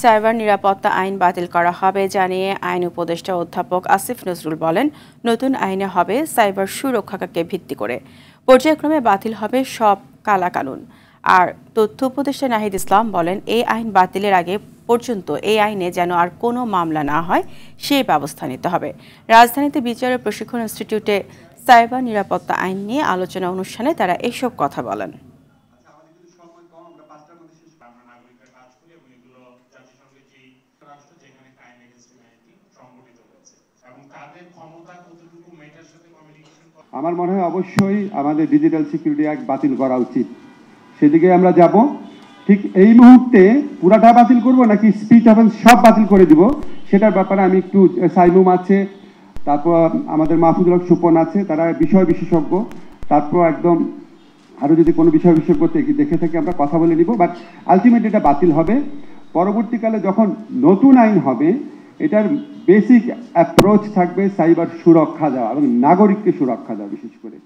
Cyber নিরাপত্তা আইন বাতিল করা হবে জানিয়ে আইন উপদেষ্টা অধ্যাপক আসিফ নজরুল বলেন, নতুন আইনে হবে সাইবার সুরক্ষাকে ভিত্তি করে। পর্যায়ক্রমে বাতিল হবে সব কালাকানুন। আর তথ্য উপদেষ্টা নাহিদ ইসলাম বলেন, এই আইন বাতিলের আগে পর্যন্ত এই আইনে যেন আর কোনো মামলা না হয় সেই ব্যবস্থা নিতে হবে। রাজধানীতে বিচার ও প্রশিক্ষণ ইনস্টিটিউটে সাইবার নিরাপত্তা আইন নিয়ে আলোচনা অনুষ্ঠানে তারা এসব কথা বলেন। আমার মনে হয় অবশ্যই আমাদের ডিজিটাল সিকিউরিটি অ্যাক্ট বাতিল করা উচিত, সেদিকে আমরা যাব। ঠিক এই মুহূর্তে পুরাটা বাতিল করব নাকি স্পিচ অফেন্স সব বাতিল করে দিব, সেটার ব্যাপারে আমি একটু, সাইমুম আছে, তারপর আমাদের মাহফুজুল হক সুপন আছে, তারা বিষয় বিশেষজ্ঞ, তারপর একদম আরও যদি কোনো বিষয় বিশেষজ্ঞ দেখে থেকে আমরা কথা বলে নিব। বাট আলটিমেট এটা বাতিল হবে। পরবর্তীকালে যখন নতুন আইন হবে, এটার বেসিক অ্যাপ্রোচ থাকবে সাইবার সুরক্ষা দেওয়া এবং নাগরিককে সুরক্ষা দেওয়া বিশেষ করে।